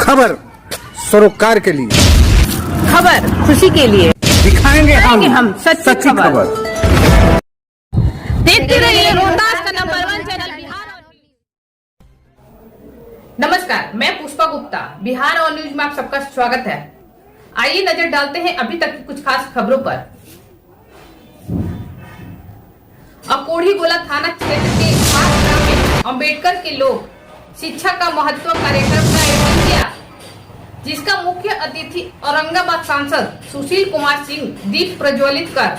खबर सरोकार के लिए, खबर खुशी के लिए, दिखाएंगे हम सच्ची खबर। देखते रहिए रोहतास का नंबर 1 चैनल बिहार और न्यूज। नमस्कार, मैं पुष्पा गुप्ता, बिहार और न्यूज में आप सबका स्वागत है। आइए नजर डालते हैं अभी तक की कुछ खास खबरों पर। अकोढ़ी गोला थाना क्षेत्र के खास ग्राम में अंबेडकर के लोग शिक्षा का महत्व कार्यक्रम का आयोजन किया, जिसका मुख्य अतिथि औरंगाबाद सांसद सुशील कुमार सिंह दीप प्रज्वलित कर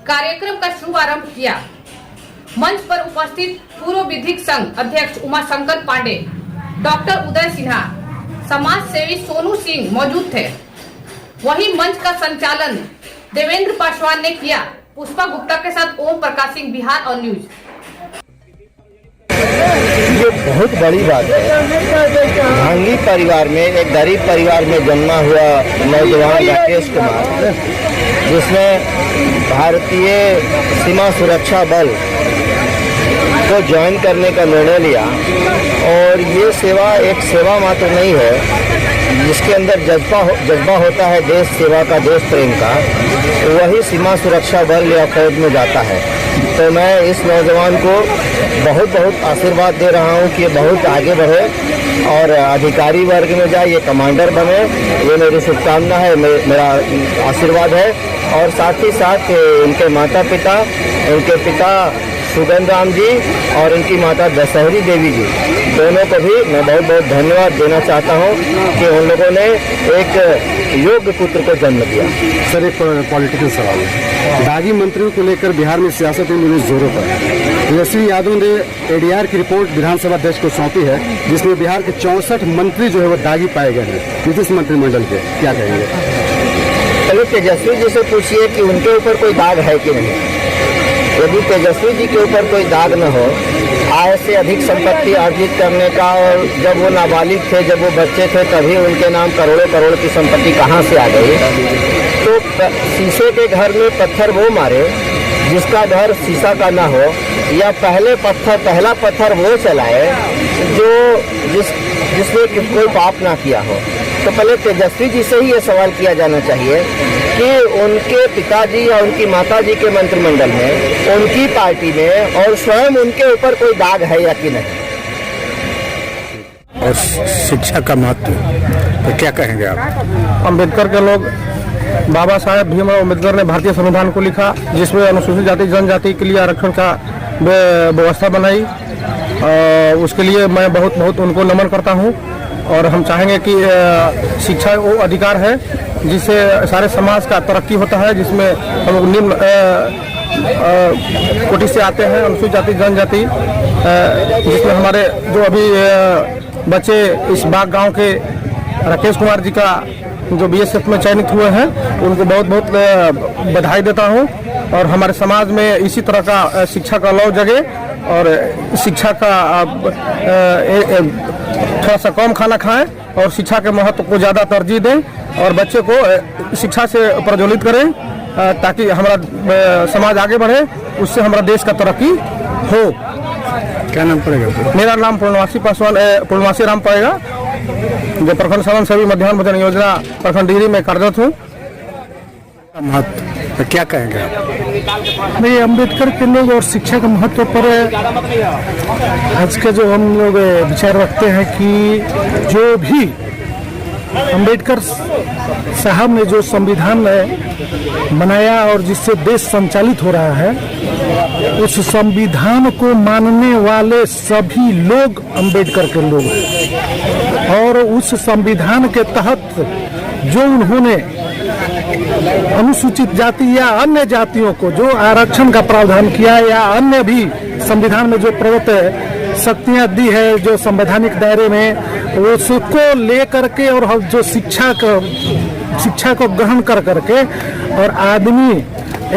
कार्यक्रम का शुभारंभ किया। मंच पर उपस्थित पूर्व विधिक संघ अध्यक्ष उमाशंकर पांडे, डॉक्टर उदय सिन्हा, समाज सेवी सोनू सिंह मौजूद थे। वहीं मंच का संचालन देवेंद्र पासवान ने किया। पुष्पा गुप्ता के साथ ओम प्रकाश सिंह, बिहार और न्यूज। ये बहुत बड़ी बात है। भांगी परिवार में, एक गरीब परिवार में जन्मा हुआ नौजवान राकेश कुमार, जिसने भारतीय सीमा सुरक्षा बल को ज्वाइन करने का निर्णय लिया। और ये सेवा एक सेवा मात्र नहीं है, जिसके अंदर जज्बा होता है देश सेवा का, देश प्रेम का, वही सीमा सुरक्षा बल या फौज में जाता है। तो मैं इस नौजवान को बहुत बहुत आशीर्वाद दे रहा हूँ कि ये बहुत आगे बढ़े और अधिकारी वर्ग में जाए, ये कमांडर बने। ये मेरी शुभकामना है, मेरा आशीर्वाद है। और साथ ही साथ इनके माता पिता, इनके पिता सुगंध राम जी और इनकी माता दशहरी देवी जी, दोनों को भी मैं बहुत बहुत धन्यवाद देना चाहता हूं कि उन लोगों ने एक योग्य पुत्र को जन्म दिया। सर, एक पॉलिटिकल सवाल है। दागी मंत्रियों को लेकर बिहार में सियासत में जोरों पर है। तेजस्वी यादव ने एडीआर की रिपोर्ट विधानसभा अध्यक्ष को सौंपी है, जिसमें बिहार के 64 मंत्री जो है वो दागी पाए गए हैं नीतीश मंत्रिमंडल के। क्या कहेंगे? चलो तेजस्वी जी से पूछिए कि उनके ऊपर कोई दाग है कि नहीं। यदि तेजस्वी जी के ऊपर कोई दाग न हो, आय से अधिक संपत्ति अर्जित करने का, और जब वो नाबालिग थे, जब वो बच्चे थे, तभी उनके नाम करोड़ों करोड़ की संपत्ति कहाँ से आ गई? तो शीशे के घर में पत्थर वो मारे जिसका घर शीशा का ना हो, या पहला पत्थर वो चलाए जिसने कोई पाप ना किया हो। तो पहले तेजस्वी जी से ही ये सवाल किया जाना चाहिए कि उनके पिताजी या उनकी माताजी के मंत्रिमंडल में, उनकी पार्टी में और स्वयं उनके ऊपर कोई दाग है या कि नहीं। और शिक्षा का महत्व, तो क्या कहेंगे आप? अंबेडकर के लोग, बाबा साहेब भीमराव अम्बेडकर ने भारतीय संविधान को लिखा, जिसमें अनुसूचित जाति जनजाति के लिए आरक्षण का व्यवस्था बनाई। उसके लिए मैं बहुत बहुत उनको नमन करता हूँ। और हम चाहेंगे कि शिक्षा वो अधिकार है जिससे सारे समाज का तरक्की होता है, जिसमें हम लोग निम्न कोटि से आते हैं, अनुसूचित जाति जनजाति, जिसमें हमारे जो अभी बच्चे इस बाग गांव के राकेश कुमार जी का जो बीएसएफ में चयनित हुए हैं, उनको बहुत बहुत बधाई देता हूं। और हमारे समाज में इसी तरह का शिक्षा का लौ जगे और शिक्षा का थोड़ा सा कम खाना खाएं और शिक्षा के महत्व को ज़्यादा तरजीह दें और बच्चे को शिक्षा से प्रज्वलित करें, ताकि हमारा समाज आगे बढ़े, उससे हमारा देश का तरक्की हो। क्या नाम पड़ेगा? मेरा नाम पूर्णवासी राम पड़ेगा, जो प्रखंड सदन सेवी मध्याह्न भोजन योजना प्रखंड डिहरी में कार्यरत हूँ। महत्व, तो क्या कहेंगे आप? नहीं, अम्बेडकर के लोग और शिक्षा के महत्व पर आज के जो हम लोग विचार रखते हैं कि जो भी अम्बेडकर साहब ने जो संविधान बनाया और जिससे देश संचालित हो रहा है, उस संविधान को मानने वाले सभी लोग अम्बेडकर के लोग हैं। और उस संविधान के तहत जो उन्होंने अनुसूचित जाति या अन्य जातियों को जो आरक्षण का प्रावधान किया, या अन्य भी संविधान में जो प्रदत्त शक्तियां दी है जो संवैधानिक दायरे में, उसको लेकर के और जो शिक्षा को ग्रहण कर करके और आदमी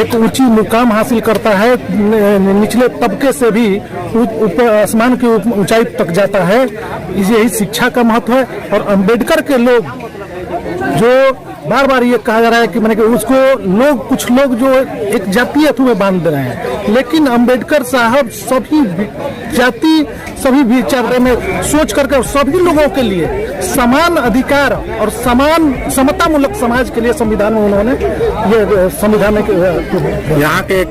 एक ऊंची मुकाम हासिल करता है, निचले तबके से भी ऊपर आसमान की ऊंचाई तक जाता है। यही शिक्षा का महत्व है। और अम्बेडकर के लोग जो बार बार ये कहा जा रहा है कि मैंने उसको लोग, कुछ लोग जो एक जातीयत्व में बांध रहे हैं, लेकिन अंबेडकर साहब सभी जाति, सभी विचारधारा में सोच करके सभी लोगों के लिए समान अधिकार और समान समतामूलक समाज के लिए संविधान में उन्होंने ये संविधानिक यहाँ के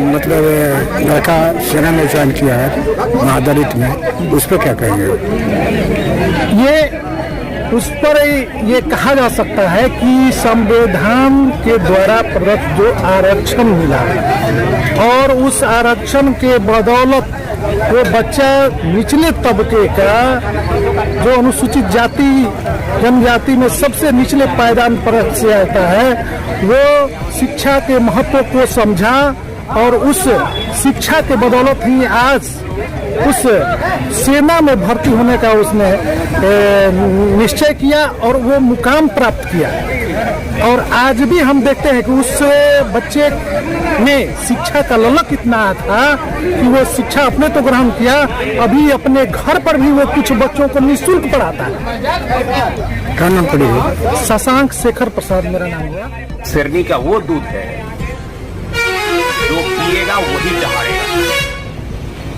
मतलब लड़का सेना में ज्वाइन किया है महादलित में, उस पर क्या कहेंगे? ये उस पर ये कहा जा सकता है कि संविधान के द्वारा प्रदत्त जो आरक्षण मिला और उस आरक्षण के बदौलत वो बच्चा निचले तबके का जो अनुसूचित जाति जनजाति में सबसे निचले पायदान पर से आता है, वो शिक्षा के महत्व को समझा और उस शिक्षा के बदौलत ही आज उस सेना में भर्ती होने का उसने निश्चय किया और वो मुकाम प्राप्त किया। और आज भी हम देखते हैं कि उस बच्चे में शिक्षा का ललक इतना था कि वो शिक्षा अपने तो ग्रहण किया, अभी अपने घर पर भी वो कुछ बच्चों को निःशुल्क पढ़ाता है। क्या नाम पड़ेगा? शशांक शेखर प्रसाद मेरा नाम हुआ। शेरनी का वो दूध है जो पिएगा वही दहाड़ेगा।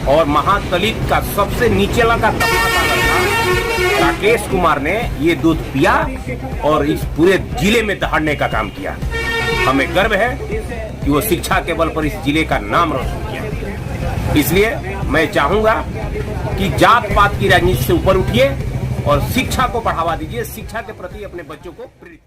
और महादलित का सबसे नीचे लगा तबका लड़का राकेश कुमार ने ये दूध पिया और इस पूरे जिले में दहाड़ने का काम किया। हमें गर्व है कि वो शिक्षा के बल पर इस जिले का नाम रोशन किया। इसलिए मैं चाहूंगा कि जात पात की राजनीति से ऊपर उठिए और शिक्षा को बढ़ावा दीजिए, शिक्षा के प्रति अपने बच्चों को प्रेरित